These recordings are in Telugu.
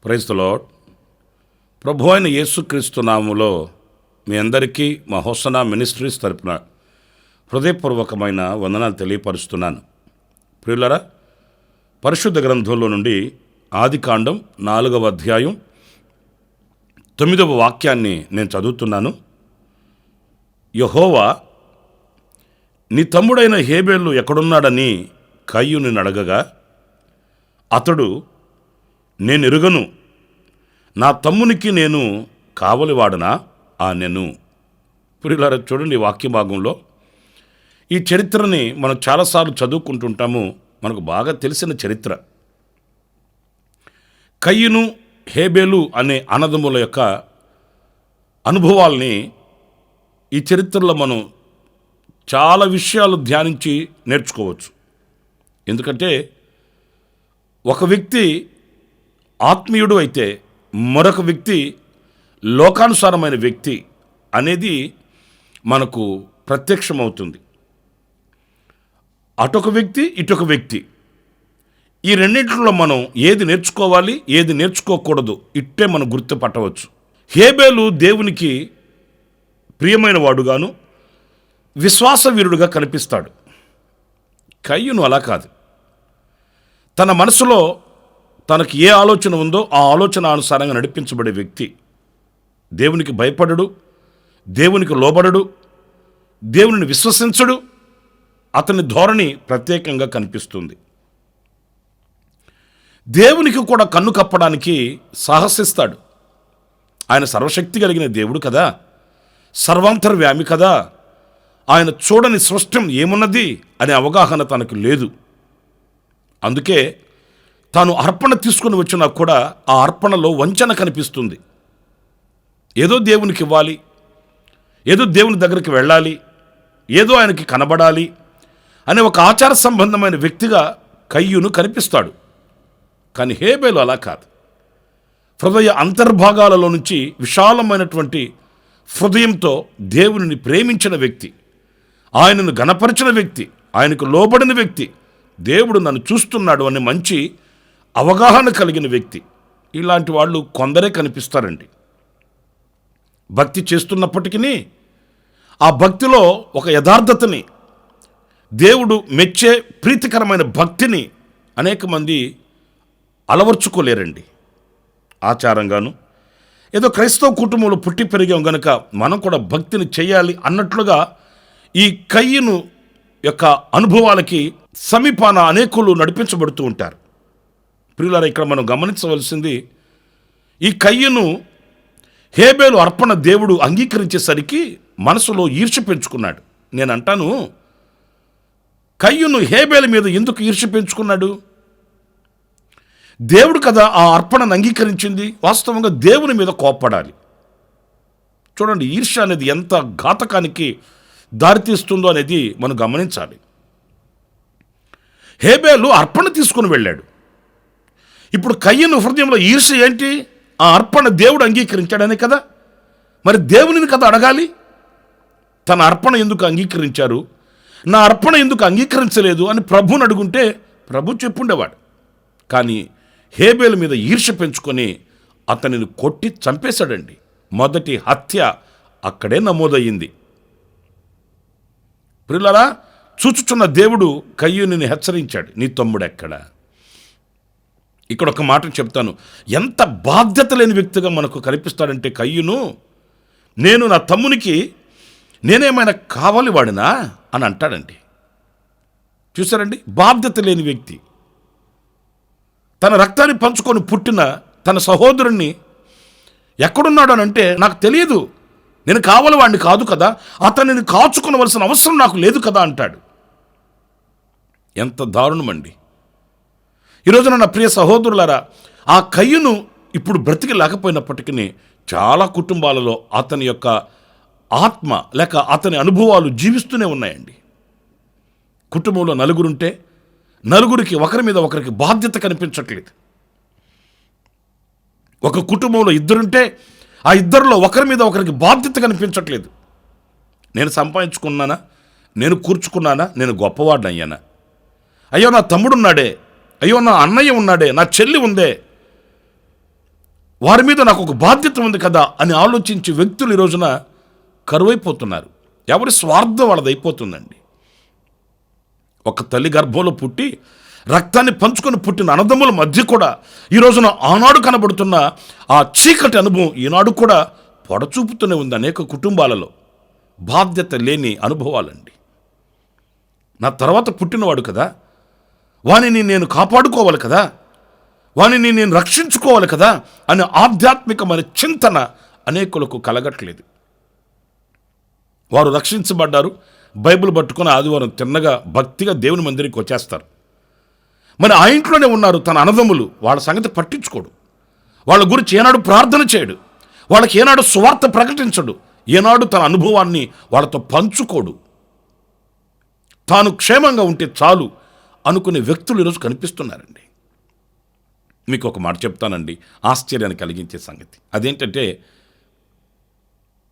Praise the lord. ప్రభు అయిన యేసుక్రీస్తు నామములో మీ అందరికీ మా హోసనా మినిస్ట్రీస్ తరపున హృదయపూర్వకమైన వందనాలు తెలియపరుస్తున్నాను. ప్రియులారా, పరిశుద్ధ గ్రంథంలో నుండి ఆదికాండం 4వ అధ్యాయం 9వ వాక్యాన్ని నేను చదువుతున్నాను. యెహోవా నీ తమ్ముడైన హేబేలు ఎక్కడున్నాడని కయ్యూని అడగగా అతడు, నేను ఎరుగను, నా తమ్మునికి నేను కావలివాడనా అనెను. ప్రియులారా, చూడండి ఈ వాక్య భాగంలో ఈ చరిత్రని మనం చాలాసార్లు చదువుకుంటుంటాము. మనకు బాగా తెలిసిన చరిత్ర. కయ్యూను హేబేలు అనే అన్నదమ్ముల యొక్క అనుభవాల్ని ఈ చరిత్రలో మనం చాలా విషయాలు ధ్యానించి నేర్చుకోవచ్చు. ఎందుకంటే ఒక వ్యక్తి ఆత్మీయుడు అయితే మరొక వ్యక్తి లోకానుసారమైన వ్యక్తి అనేది మనకు ప్రత్యక్షమవుతుంది. అటొక వ్యక్తి, ఇటొక వ్యక్తి. ఈ రెండింటిలో మనం ఏది నేర్చుకోవాలి, ఏది నేర్చుకోకూడదు ఇట్టే మనం గుర్తుపట్టవచ్చు. హేబేలు దేవునికి ప్రియమైన వాడుగాను విశ్వాసవీరుడుగా కనిపిస్తాడు. కయ్యూను అలా కాదు. తన మనసులో తనకి ఏ ఆలోచన ఉందో ఆ ఆలోచన అనుసారంగా నడిపించబడే వ్యక్తి. దేవునికి భయపడడు, దేవునికి లోబడడు, దేవుని విశ్వసించడు. అతని ధోరణి ప్రత్యేకంగా కనిపిస్తుంది. దేవునికి కూడా కన్ను కప్పడానికి సాహసిస్తాడు. ఆయన సర్వశక్తి కలిగిన దేవుడు కదా, సర్వాంతర్వ్యామి కదా. ఆయన చూడని సృష్టం ఏమున్నది అనే అవగాహన తనకు లేదు. అందుకే తాను అర్పణ తీసుకుని వచ్చినా కూడా ఆ అర్పణలో వంచన కనిపిస్తుంది. ఏదో దేవునికి ఇవ్వాలి, ఏదో దేవుని దగ్గరికి వెళ్ళాలి, ఏదో ఆయనకి కనబడాలి అనే ఒక ఆచార సంబంధమైన వ్యక్తిగా కయ్యూను కనిపిస్తాడు. కానీ హేబేలు అలా కాదు. హృదయ అంతర్భాగాలలో నుంచి విశాలమైనటువంటి హృదయంతో దేవునిని ప్రేమించిన వ్యక్తి, ఆయనను గణపరిచిన వ్యక్తి, ఆయనకు లోబడిన వ్యక్తి, దేవుడు నన్ను చూస్తున్నాడు అనే మంచి అవగాహన కలిగిన వ్యక్తి. ఇలాంటి వాళ్ళు కొందరే కనిపిస్తారండి. భక్తి చేస్తున్నప్పటికీ ఆ భక్తిలో ఒక యథార్థతని, దేవుడు మెచ్చే ప్రీతికరమైన భక్తిని అనేక మంది అలవర్చుకోలేరండి. ఆచారంగాను ఏదో క్రైస్తవ కుటుంబంలో పుట్టి పెరిగాం గనుక మనం కూడా భక్తిని చేయాలి అన్నట్లుగా ఈ కయ్యూను యొక్క అనుభవాలకి సమీపాన అనేకులు నడిపించబడుతూ ఉంటారు. ప్రియులారా, ఇక్కడ మనం గమనించవలసింది, ఈ కయ్యూను హేబేలు అర్పణ దేవుడు అంగీకరించేసరికి మనసులో ఈర్ష్య పెంచుకున్నాడు. నేను అంటాను, కయ్యూను హేబేలు మీద ఎందుకు ఈర్ష్య పెంచుకున్నాడు? దేవుడు కదా ఆ అర్పణను అంగీకరించింది. వాస్తవంగా దేవుని మీద కోప్పడాలి. చూడండి, ఈర్ష్య అనేది ఎంత ఘాతకానికి దారితీస్తుందో అనేది మనం గమనించాలి. హేబేలు అర్పణ తీసుకుని వెళ్ళాడు. ఇప్పుడు కయ్యూను హృదయంలో ఈర్ష్య ఏంటి? ఆ అర్పణ దేవుడు అంగీకరించాడనే కదా. మరి దేవునిని కదా అడగాలి. తన అర్పణ ఎందుకు అంగీకరించారు, నా అర్పణ ఎందుకు అంగీకరించలేదు అని ప్రభువుని అడుగుంటే ప్రభు చెప్పుండేవాడు. కానీ హేబేలు మీద ఈర్ష్య పెంచుకొని అతనిని కొట్టి చంపేశాడండి. మొదటి హత్య అక్కడే నమోదయ్యింది. ప్రియులారా, చూచుచున్న దేవుడు కయ్యూనిని హెచ్చరించాడు, నీ తమ్ముడెక్కడ? ఇక్కడ ఒక మాట చెప్తాను. ఎంత బాధ్యత లేని వ్యక్తిగా మనకు కనిపిస్తాడంటే కయ్యూను, నేను నా తమ్మునికి నేనేమైనా కావాలి వాడినా అని అంటాడండి. చూసారండి, బాధ్యత లేని వ్యక్తి. తన రక్తాన్ని పంచుకొని పుట్టిన తన సహోదరుణ్ణి ఎక్కడున్నాడు అని అంటే నాకు తెలియదు, నేను కావాలి వాడిని కాదు కదా, అతనిని కాచుకోవలసిన అవసరం నాకు లేదు కదా అంటాడు. ఎంత దారుణమండి. ఈ రోజున నా ప్రియ సహోదరులారా, ఆ కయ్యూను ఇప్పుడు బ్రతికి లేకపోయినప్పటికీ చాలా కుటుంబాలలో అతని యొక్క ఆత్మ లేక అతని అనుభవాలు జీవిస్తూనే ఉన్నాయండి. కుటుంబంలో నలుగురుంటే నలుగురికి ఒకరి మీద ఒకరికి బాధ్యత కనిపించట్లేదు. ఒక కుటుంబంలో ఇద్దరుంటే ఆ ఇద్దరిలో ఒకరి మీద ఒకరికి బాధ్యత కనిపించట్లేదు. నేను సంపాదించుకున్నానా, నేను కూర్చుకున్నానా, నేను గొప్పవాడిని అయ్యానా, అయ్యో నా తమ్ముడున్నాడే, అయ్యో నా అన్నయ్య ఉన్నాడే, నా చెల్లి ఉందే, వారి మీద నాకు ఒక బాధ్యత ఉంది కదా అని ఆలోచించి వ్యక్తులు ఈ రోజున కరువైపోతున్నారు. ఎవరి స్వార్థం వాళ్ళది అయిపోతుందండి. ఒక తల్లి గర్భంలో పుట్టి రక్తాన్ని పంచుకొని పుట్టిన అన్నదమ్ముల మధ్య కూడా ఈ రోజున ఆనాడు కనబడుతున్న ఆ చీకటి అనుభవం ఈనాడు కూడా పొడచూపుతూనే ఉంది అనేక కుటుంబాలలో. బాధ్యత లేని అనుభవాలండి. నా తర్వాత పుట్టినవాడు కదా, వానిని నేను కాపాడుకోవాలి కదా, వానిని నేను రక్షించుకోవాలి కదా అనే ఆధ్యాత్మికమైన చింతన అనేకులకు కలగట్లేదు. వారు రక్షించబడ్డారు, బైబిల్ పట్టుకొని ఆదివారం తిన్నగా భక్తిగా దేవుని మందిరికి వచ్చేస్తారు. మరి ఆ ఇంట్లోనే ఉన్నారు తన అన్నదమ్ములు, వాళ్ళ సంగతి పట్టించుకోడు, వాళ్ళ గురించి ఏనాడు ప్రార్థన చేయడు, వాళ్ళకి ఏనాడు సువార్త ప్రకటించడు, ఏనాడు తన అనుభవాన్ని వాళ్ళతో పంచుకోడు. తాను క్షేమంగా ఉంటే చాలు అనుకునే వ్యక్తులు ఈరోజు కనిపిస్తున్నారండి. మీకు ఒక మాట చెప్తానండి, ఆశ్చర్యాన్ని కలిగించే సంగతి. అదేంటంటే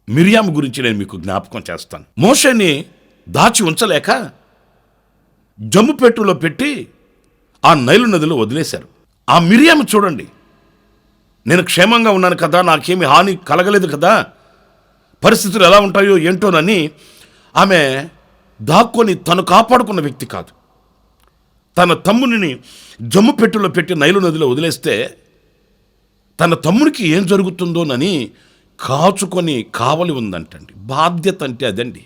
మిరియాము గురించి నేను మీకు జ్ఞాపకం చేస్తాను. మోషేని దాచి ఉంచలేక జమ్ముపెట్టులో పెట్టి ఆ నైలు నదిలో వదిలేశారు. ఆ మిరియాము చూడండి, నేను క్షేమంగా ఉన్నాను కదా, నాకేమి హాని కలగలేదు కదా, పరిస్థితులు ఎలా ఉంటాయో ఏంటోనని ఆమె దాక్కొని తను కాపాడుకున్న వ్యక్తి కాదు. తన తమ్ముని జమ్ముపెట్టులో పెట్టి నైలు నదిలో వదిలేస్తే తన తమ్మునికి ఏం జరుగుతుందోనని కాచుకొని కావలి ఉందంటండి. బాధ్యత అంటే అదండి.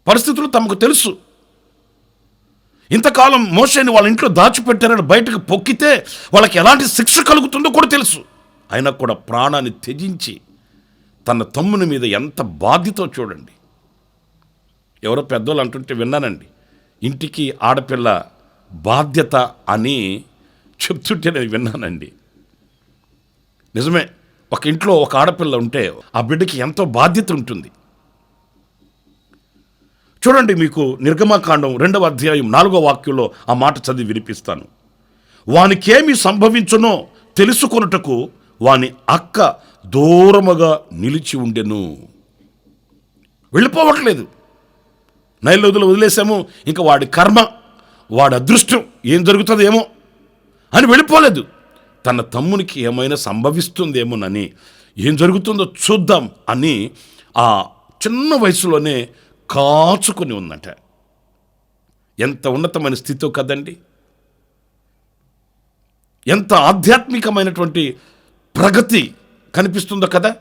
పరిస్థితులు తమకు తెలుసు. ఇంతకాలం మోషేని వాళ్ళ ఇంట్లో దాచిపెట్టారని బయటకు పొక్కితే వాళ్ళకి ఎలాంటి శిక్ష కలుగుతుందో కూడా తెలుసు. అయినా కూడా ప్రాణాన్ని త్యజించి తన తమ్ముని మీద ఎంత బాధ్యతో చూడండి. ఎవరో పెద్దోళ్ళు అంటుంటే విన్నానండి, ఇంటికి ఆడపిల్ల బాధ్యత అని చెప్తుంటే నేను విన్నానండి. నిజమే, ఒక ఇంట్లో ఒక ఆడపిల్ల ఉంటే ఆ బిడ్డకి ఎంతో బాధ్యత ఉంటుంది. చూడండి, మీకు నిర్గమకాండం 2వ అధ్యాయం 4వ వాక్యంలో ఆ మాట చదివి వినిపిస్తాను. వానికేమి సంభవించునో తెలుసుకొనుటకు వాని అక్క దూరముగా నిలిచి ఉండెను. వెళ్ళిపోవట్లేదు. నైలు నదిలో వదిలేసాము, ఇంకా వాడి కర్మ, వాడి అదృష్టం, ఏం జరుగుతుందేమో అని వెళ్ళిపోలేదు. తన తమ్మునికి ఏమైనా సంభవిస్తుందేమోనని, ఏం జరుగుతుందో చూద్దాం అని ఆ చిన్న వయసులోనే కాచుకొని ఉందట. ఎంత ఉన్నతమైన స్థితితో కదండి, ఎంత ఆధ్యాత్మికమైనటువంటి ప్రగతి కనిపిస్తుందో కదా.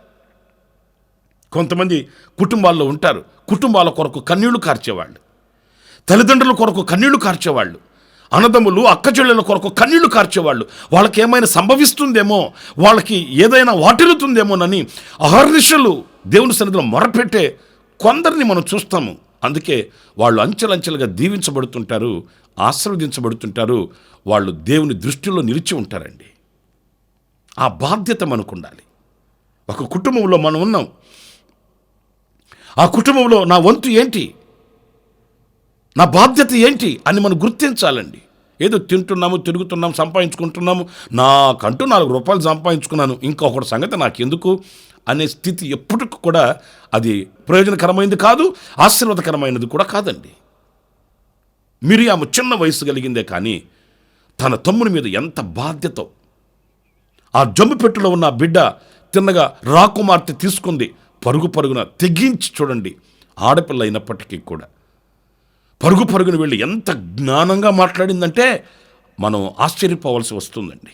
కొంతమంది కుటుంబాల్లో ఉంటారు, కుటుంబాల కొరకు కన్నీళ్లు కార్చేవాళ్ళు, తల్లిదండ్రుల కొరకు కన్నీళ్లు కార్చేవాళ్ళు, అన్నదమ్ములు అక్కచెల్లెల కొరకు కన్నీళ్లు కార్చేవాళ్ళు. వాళ్ళకి ఏమైనా సంభవిస్తుందేమో, వాళ్ళకి ఏదైనా వాటిల్లుతుందేమోనని అహర్నిశలు దేవుని సన్నిధిలో మొరపెట్టే కొందరిని మనం చూస్తాము. అందుకే వాళ్ళు అంచెలంచెలుగా దీవించబడుతుంటారు, ఆశీర్వదించబడుతుంటారు. వాళ్ళు దేవుని దృష్టిలో నిలిచి ఉంటారండి. ఆ బాధ్యత మనకు ఉండాలి. ఒక కుటుంబంలో మనం ఉన్నాం, ఆ కుటుంబంలో నా వంతు ఏంటి, నా బాధ్యత ఏంటి అని మనం గుర్తించాలండి. ఏదో తింటున్నాము, తిరుగుతున్నాము, సంపాదించుకుంటున్నాము, నాకంటూ 4 రూపాయలు సంపాదించుకున్నాను, ఇంకొకటి సంగతి నాకెందుకు అనే స్థితి ఎప్పటికి కూడా అది ప్రయోజనకరమైనది కాదు, ఆశీర్వాదకరమైనది కూడా కాదండి. మిరియాము చిన్న వయసు కలిగిందే కానీ తన తమ్ముని మీద ఎంత బాధ్యతో. ఆ జమ్ముపెట్టులో ఉన్న బిడ్డ తిన్నగా రాకుమార్తె తీసుకుంది, పరుగు పరుగున తెగించి చూడండి, ఆడపిల్ల అయినప్పటికీ కూడా పరుగు పరుగున వెళ్ళి ఎంత జ్ఞానంగా మాట్లాడిందంటే మనం ఆశ్చర్యపోవాల్సి వస్తుందండి.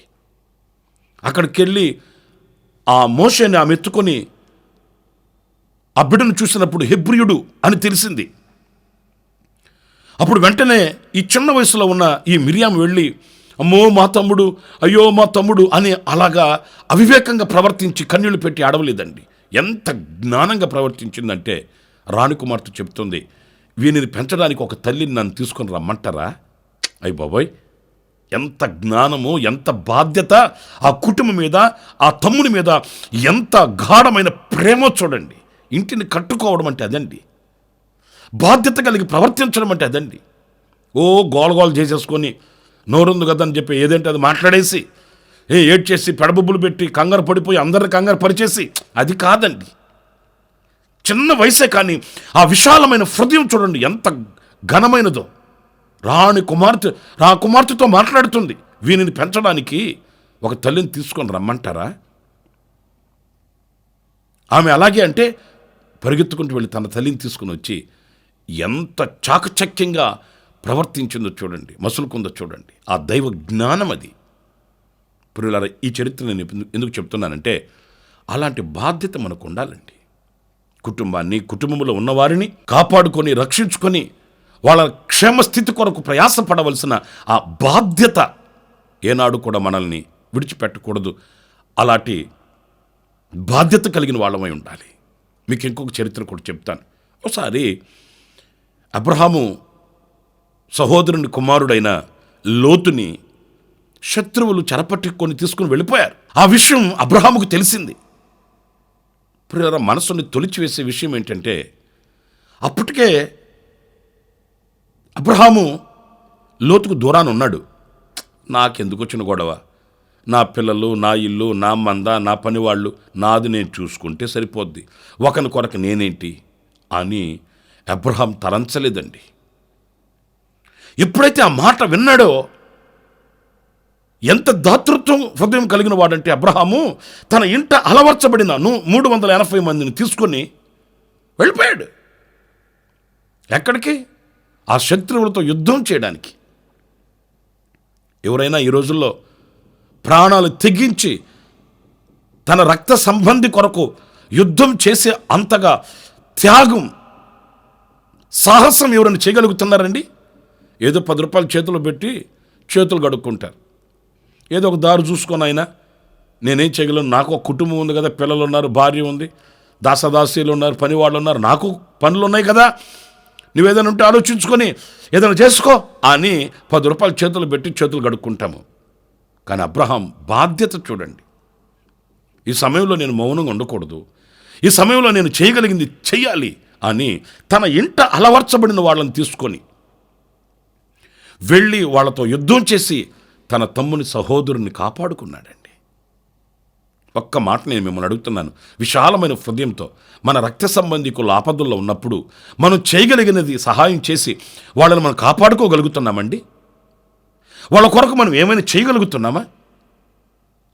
అక్కడికి వెళ్ళి ఆ మోషేని ఆమె ఎత్తుకొని ఆ బిడ్డను చూసినప్పుడు హెబ్రియుడు అని తెలిసింది. అప్పుడు వెంటనే ఈ చిన్న వయసులో ఉన్న ఈ మిరియాము వెళ్ళి, అమ్మో మా తమ్ముడు, అయ్యో మా తమ్ముడు అని అలాగా అవివేకంగా ప్రవర్తించి కన్నీళ్లు పెట్టి అడవలేదండి. ఎంత జ్ఞానంగా ప్రవర్తించిందంటే రాణి కుమార్తె చెప్తుంది, వీనిని పెంచడానికి ఒక తల్లిని నన్ను తీసుకొని రమ్మంటారా? అయ్య బాబోయ్, ఎంత జ్ఞానము, ఎంత బాధ్యత ఆ కుటుంబం మీద, ఆ తమ్ముని మీద ఎంత గాఢమైన ప్రేమ చూడండి. ఇంటిని కట్టుకోవడం అంటే అదండి. బాధ్యత కలిగి ప్రవర్తించడం అంటే అదండి. ఓ గోలగోలు చేసేసుకొని నోరుంది కదా అని చెప్పి ఏదంటే అది మాట్లాడేసి ఏడ్చేసి పెడబుబ్బులు పెట్టి కంగారు పడిపోయి అందరిని కంగారు పరిచేసి అది కాదండి. చిన్న వయసే కానీ ఆ విశాలమైన హృదయం చూడండి ఎంత ఘనమైనదో. కుమార్తెతో మాట్లాడుతుంది. వీనిని పెంచడానికి ఒక తల్లిని తీసుకొని రమ్మంటారా? ఆమె అలాగే అంటే పరిగెత్తుకుంటూ వెళ్ళి తన తల్లిని తీసుకుని వచ్చి ఎంత చాకచక్యంగా ప్రవర్తించిందో చూడండి, మసులుకుందో చూడండి. ఆ దైవ జ్ఞానం అది. ప్రియులారా, ఈ చరిత్ర నేను ఎందుకు చెప్తున్నానంటే అలాంటి బాధ్యత మనకు ఉండాలండి. కుటుంబాన్ని, కుటుంబంలో ఉన్నవారిని కాపాడుకొని రక్షించుకొని వాళ్ళ క్షేమస్థితి కొరకు ప్రయాసపడవలసిన ఆ బాధ్యత ఏనాడు కూడా మనల్ని విడిచిపెట్టకూడదు. అలాంటి బాధ్యత కలిగిన వాళ్ళమై ఉండాలి. మీకు ఇంకొక చరిత్ర కూడా చెప్తాను. ఒకసారి అబ్రహాము సహోదరుని కుమారుడైన లోతుని శత్రువులు చెరపట్టుకొని తీసుకుని వెళ్ళిపోయారు. ఆ విషయం అబ్రహాముకు తెలిసింది. ప్రియుల మనసుని తొలిచివేసే విషయం ఏంటంటే అప్పటికే అబ్రహాము లోతుకు దూరాన ఉన్నాడు. నాకెందుకు వచ్చిన గొడవ, నా పిల్లలు, నా ఇల్లు, నా మంద, నా పనివాళ్ళు, నాది నేను చూసుకుంటే సరిపోద్ది, ఒకని కొరకు నేనేంటి అని అబ్రహాం తలంచలేదండి. ఎప్పుడైతే ఆ మాట విన్నాడో ఎంత దాతృత్వం హృదయం కలిగిన వాడంటే అబ్రహాము తన ఇంట అలవర్చబడిన 380 మందిని తీసుకొని వెళ్ళిపోయాడు. ఎక్కడికి? ఆ శత్రువులతో యుద్ధం చేయడానికి. ఎవరైనా ఈ రోజుల్లో ప్రాణాలు తెగించి తన రక్త సంబంధి కొరకు యుద్ధం చేసే అంతగా త్యాగం, సాహసం ఎవరైనా చేయగలుగుతున్నారండి? ఏదో 10 రూపాయలు చేతులు పెట్టి చేతులు కడుక్కుంటారు. ఏదో ఒక దారి చూసుకొని అయినా నేనేం చేయగలను, నాకు ఒక కుటుంబం ఉంది కదా, పిల్లలు ఉన్నారు, భార్య ఉంది, దాసదాసీలు ఉన్నారు, పని వాళ్ళు ఉన్నారు, నాకు పనులు ఉన్నాయి కదా, నువ్వేదైనా ఉంటే ఆలోచించుకొని ఏదైనా చేసుకో అని 10 రూపాయలు చేతులు పెట్టి చేతులు కడుక్కుంటాము. కానీ అబ్రహాం బాధ్యత చూడండి. ఈ సమయంలో నేను మౌనంగా ఉండకూడదు, ఈ సమయంలో నేను చేయగలిగింది చెయ్యాలి అని తన ఇంట అలవర్చబడిన వాళ్ళని తీసుకొని వెళ్ళి వాళ్ళతో యుద్ధం చేసి తన తమ్ముని సహోదరుని కాపాడుకున్నాడండి. ఒక్క మాట నేను మిమ్మల్ని అడుగుతున్నాను, విశాలమైన హృదయంతో మన రక్త సంబంధికులు ఆపదల్లో ఉన్నప్పుడు మనం చేయగలిగినది సహాయం చేసి వాళ్ళని మనం కాపాడుకోగలుగుతున్నామండి? వాళ్ళ కొరకు మనం ఏమైనా చేయగలుగుతున్నామా?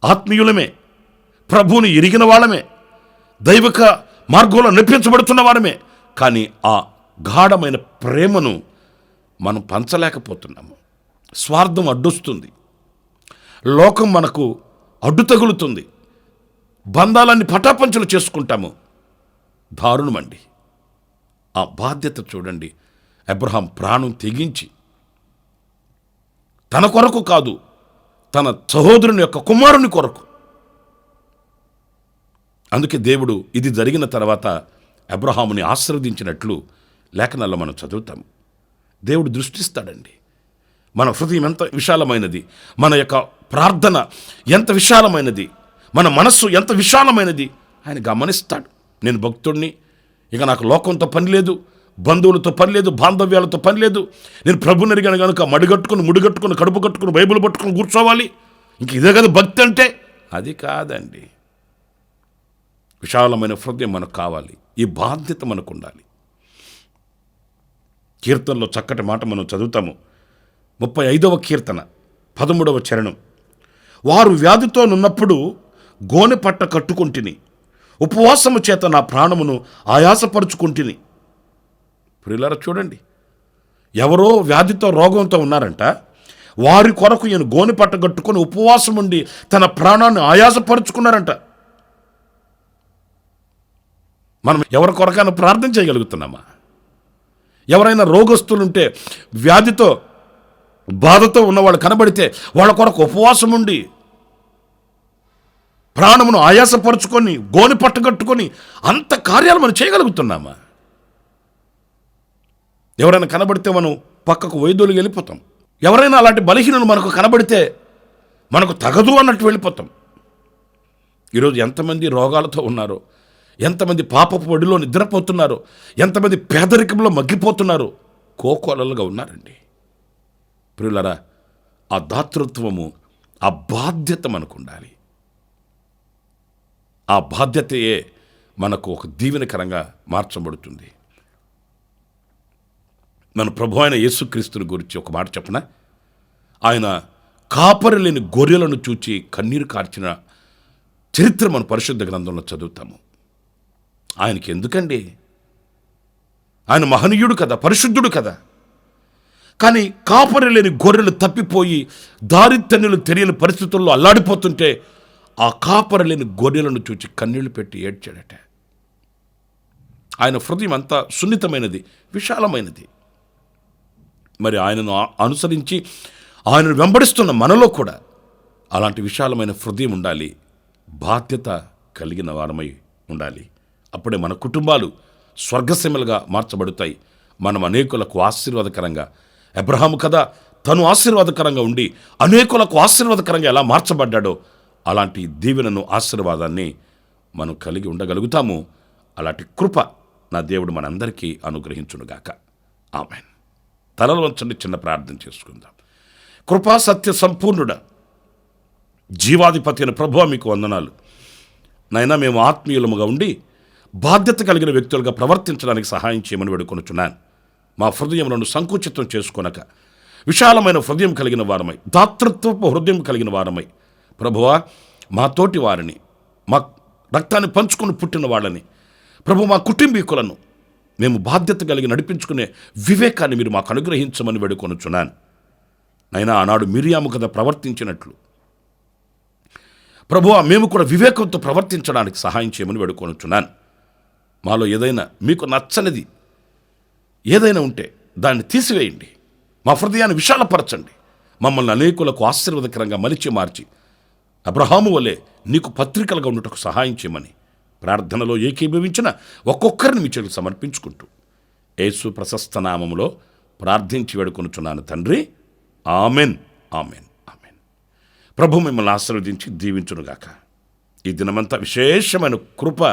ఆత్మీయులమే, ప్రభువుని ఎరిగిన వాళ్ళమే, దైవిక మార్గంలో నడిపించబడుతున్న వారమే, కానీ ఆ గాఢమైన ప్రేమను మనం పంచలేకపోతున్నాము. స్వార్థం అడ్డొస్తుంది, లోకం మనకు అడ్డు తగులుతుంది, బంధాలన్నీ పటాపంచలు చేసుకుంటాము. దారుణమండి. ఆ బాధ్యత చూడండి. అబ్రహాం ప్రాణం తెగించి తన కొరకు కాదు, తన సహోదరుని యొక్క కుమారుని కొరకు. అందుకే దేవుడు ఇది జరిగిన తర్వాత అబ్రహాముని ఆశీర్వదించినట్లు లేఖనాల్లో మనం చదువుతాము. దేవుడు దృష్టిస్తాడండి. మన హృదయం ఎంత విశాలమైనది, మన యొక్క ప్రార్థన ఎంత విశాలమైనది, మన మనస్సు ఎంత విశాలమైనది ఆయన గమనిస్తాడు. నేను భక్తుడిని, ఇక నాకు లోకంతో పని లేదు, బంధువులతో పని లేదు, బాంధవ్యాలతో పని లేదు, నేను ప్రభుని ఎరిగాను కనుక ముడిగట్టుకుని కడుపు కట్టుకుని బైబిల్ పట్టుకుని కూర్చోవాలి, ఇంక ఇదే కదా భక్తి అంటే. అది కాదండి. విశాలమైన హృదయం మనకు కావాలి. ఈ బాధ్యత మనకు ఉండాలి. కీర్తనలో చక్కటి మాట మనం చదువుతాము. 35వ కీర్తన 13వ చరణం. వారు వ్యాధితో నున్నప్పుడు గోనె పట్ట కట్టుకుంటుని, ఉపవాసము చేత నా ప్రాణమును ఆయాసపరుచుకుంటుని. ప్రియులారా చూడండి, ఎవరో వ్యాధితో రోగంతో ఉన్నారంట, వారి కొరకు ఈయన గోనె పట్ట కట్టుకొని ఉపవాసం ఉండి తన ప్రాణాన్ని ఆయాసపరుచుకున్నారంట. మనం ఎవరి కొరకైనా ప్రార్థన చేయగలుగుతున్నామా? ఎవరైనా రోగస్తులుంటే, వ్యాధితో బాధతో ఉన్నవాళ్ళు కనబడితే వాళ్ళ కొరకు ఉపవాసం ఉండి ప్రాణమును ఆయాసపరుచుకొని గోని పట్టుకట్టుకొని అంత కార్యాలు మనం చేయగలుగుతున్నామా? ఎవరైనా కనబడితే మనం పక్కకు వైద్యులు వెళ్ళిపోతాం. ఎవరైనా అలాంటి బలహీనలు మనకు కనబడితే మనకు తగదు అన్నట్టు వెళ్ళిపోతాం. ఈరోజు ఎంతమంది రోగాలతో ఉన్నారో, ఎంతమంది పాపపు ఒడిలో నిద్రపోతున్నారో, ఎంతమంది పేదరికంలో మగ్గిపోతున్నారో కోకోలలుగా ఉన్నారండి. ప్రియులారా, ఆ దాతృత్వము, ఆ బాధ్యత మనకు ఉండాలి. ఆ బాధ్యతయే మనకు ఒక దీవెనకరంగా మార్చబడుతుంది. మన ప్రభు అయిన యేసుక్రీస్తుని గురించి ఒక మాట చెప్పనా? ఆయన కాపరి లేని గొర్రెలను చూచి కన్నీరు కార్చిన చరిత్ర మన పరిశుద్ధ గ్రంథంలో చదువుతాము. ఆయనకి ఎందుకండి? ఆయన మహనీయుడు కదా, పరిశుద్ధుడు కదా. కానీ కాపరి లేని గొర్రెలు తప్పిపోయి దారితన్నులు తెలియని పరిస్థితుల్లో అల్లాడిపోతుంటే ఆ కాపరి లేని గొర్రెలను చూచి కన్నీళ్లు పెట్టి ఏడ్చాడట. ఆయన హృదయం అంతా సున్నితమైనది, విశాలమైనది. మరి ఆయనను అనుసరించి ఆయనను వెంబడిస్తున్న మనలో కూడా అలాంటి విశాలమైన హృదయం ఉండాలి, బాధ్యత కలిగిన వారమై ఉండాలి. అప్పుడే మన కుటుంబాలు స్వర్గసీమలుగా మార్చబడతాయి. మనం అనేకులకు ఆశీర్వాదకరంగా, అబ్రహాము కదా తను ఆశీర్వాదకరంగా ఉండి అనేకులకు ఆశీర్వాదకరంగా ఎలా మార్చబడ్డాడో అలాంటి దీవెనను, ఆశీర్వాదాన్ని మనం కలిగి ఉండగలుగుతాము. అలాంటి కృప నా దేవుడు మనందరికీ అనుగ్రహించునుగాక. ఆమేన్. తలలు వంచండి, చిన్న ప్రార్థన చేసుకుందాం. కృపా సత్య సంపూర్ణుడ, జీవాధిపతి అయిన ప్రభువా, మీకు వందనాలు. నైనా మేము ఆత్మీయులముగా ఉండి బాధ్యత కలిగిన వ్యక్తులుగా ప్రవర్తించడానికి సహాయం చేయమని వేడుకొనుచున్నాను. మా హృదయములను సంకుచితం చేసుకొనక విశాలమైన హృదయం కలిగిన వారమై, దాతృత్వపు హృదయం కలిగిన వారమై, ప్రభువా, మా తోటి వారిని, మా రక్తాన్ని పంచుకొని పుట్టిన వాళ్ళని, ప్రభు మా కుటుంబీకులను మేము బాధ్యత కలిగి నడిపించుకునే వివేకాన్ని మీరు మాకు అనుగ్రహించమని వేడుకొనుచున్నాను. నైనా ఆనాడు మిరియాము కదా ప్రవర్తించినట్లు ప్రభువా, మేము కూడా వివేకంతో ప్రవర్తించడానికి సహాయం చేయమని వేడుకొనుచున్నాను. మాలో ఏదైనా మీకు నచ్చనిది ఏదైనా ఉంటే దాన్ని తీసివేయండి. మా హృదయాన్ని విశాలపరచండి. మమ్మల్ని అనేకులకు ఆశీర్వాదకరంగా మలిచి మార్చి అబ్రహాము వలె నీకు పత్రికలుగా ఉండటకు సహాయం చేయమని ప్రార్థనలో ఏకీభవించిన ఒక్కొక్కరిని మీ చేతులకు సమర్పించుకుంటూ యేసు ప్రశస్త నామములో ప్రార్థించి వేడుకొనుచున్నాను తండ్రి. Amen, amen, amen. ప్రభు మిమ్మల్ని ఆశీర్వదించి దీవించునుగాక. ఈ దినమంతా విశేషమైన కృప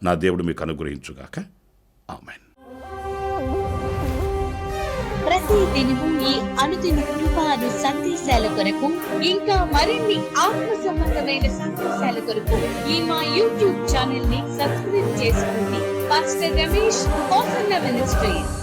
నా దేవుడు మీకు అనుగ్రహించుగాక. ఆమెన్. ప్రతి దినము ఈ అనుదిన కృపాను సందేశాల కొరకు, ఇంకా మరిన్ని ఆత్మ సంబంధమైన సందేశాల కొరకు ఈ మా యూట్యూబ్ ఛానల్ ని సబ్స్క్రైబ్ చేసుకోండి. Pastor Ramesh, ministries.